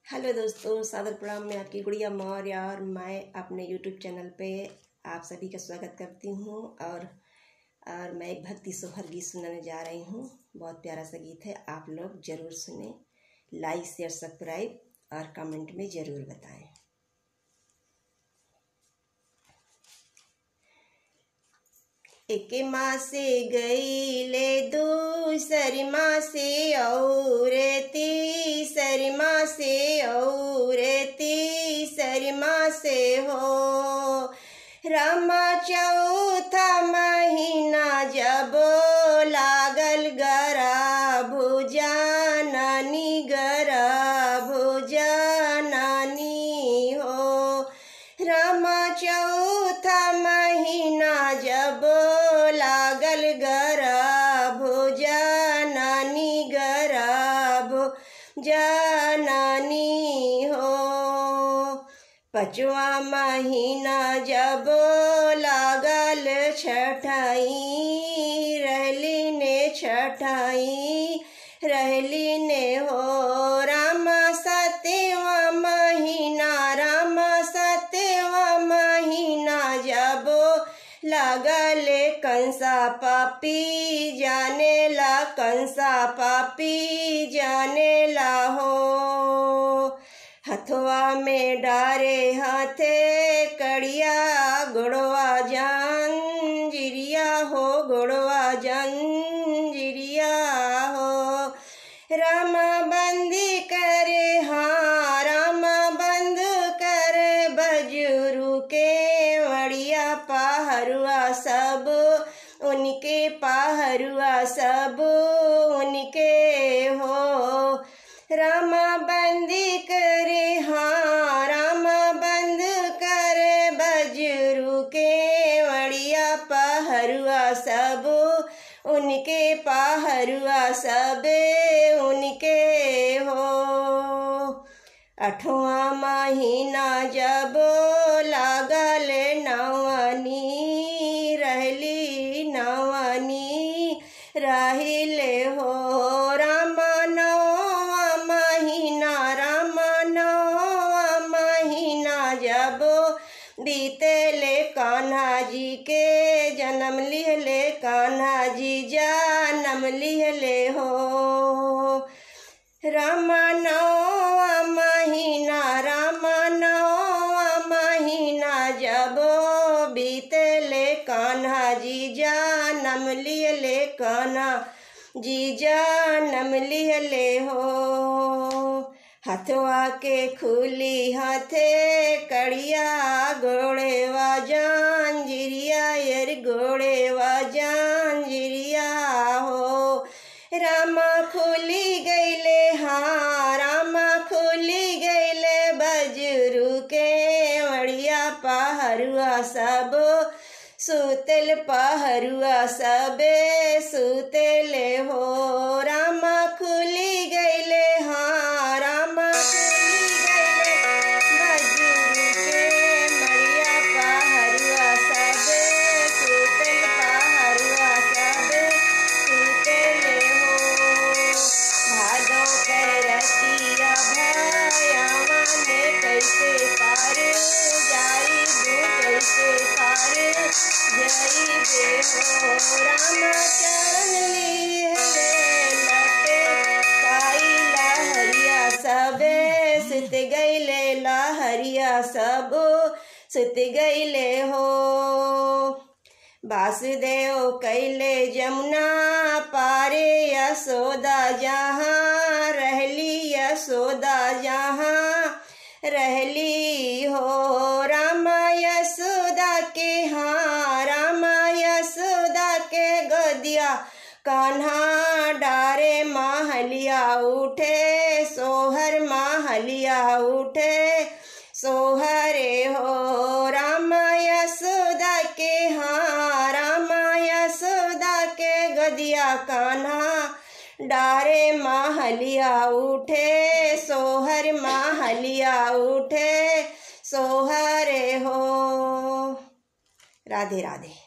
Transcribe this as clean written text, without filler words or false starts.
Hello दोस्तों, सादर प्रणाम। मैं आपकी गुड़िया मौर्य और मैं अपने यूट्यूब चैनल पे आप सभी का स्वागत करती हूँ। और मैं एक भक्ति सोहर गीत सुनाने जा रही हूँ। बहुत प्यारा सा गीत है, आप लोग ज़रूर सुने। लाइक शेयर सब्सक्राइब और कमेंट में ज़रूर बताएं। एक माँ से गईले दूसरी माँ से और तीसरी माँ से और तीसरी माँ से हो। रामा चौथा महीना जब लागल गर्भ जननी गर्भ जननी हो। रामा चौथा महीना जब लागल गर्भ जननी गर्भ जननी हो। पाँचवा महीना जब लागल छठाई रहली ने छठाई रहली ने हो। रामा सतवा महीना रामा सतवा महीना जब लागल कंसा पापी जाने ला कंसा पापी जाने ला हो। हथवा में डारे हाथे कड़िया गुड़वा जंजीरिया हो गुड़वा जंजीरिया हो। रामा बंदी करे हाँ रामा बंद करे बजरू के वड़िया पहरुआ सब उनके पहरुआ सब उनके हो। रामा बंदी करे हाँ रामा बंद करे बजरू के वड़िया पहरुआ सब उनके पहरुआ सब उनके हो। आठवां महीना जब लागल नवनी रहली नवनी रहिले हो। रामा नौवा महीना जब बीतेले कान्हा जी के जन्म लिहले कान्हा जी जन्म लिहले हो। रामा नौवा महीना जब बीतेले कान्हा जी जन्म लिहले कान्हा जी जन्म लिहले हो। हथवा के खुली हाथे कड़िया गोड़ेवा जंजीरिया यर गोड़ेवा जंजीरिया हो। रामा खुली गईले हाँ रामा खुली गईले बजरू के वड़िया पहरुआ सब सुतल पहरुआ सब सुतले हो। रामा खुली गईले हाँ रामा खुली गईले बजरू के मड़िया पहरुआ सब सुतल पहरुआ सब सुतले हो। भादों के रतिया भयावा में कैसे पार जाई दू कैसे पार जाई दे हो। रामा चरण लिहले लटे काई लहरिया सब सुत गईले लहरिया सब सुत गईले हो। वासुदेव कैले जमुना पारे यशोदा जहाँ रहली यशोदा जहाँ रहली हो। रामा यशोदा के हाँ रामा यशोदा के गोदिया कान्हा डारे महलिया उठे सोहर महलिया उठे सोहरे हो। रामा यशोदा के हाँ रामा यशोदा के गोदिया कान्हा डारे महलिया उठे सोहर महलिया उठे सोहरे हो। राधे राधे।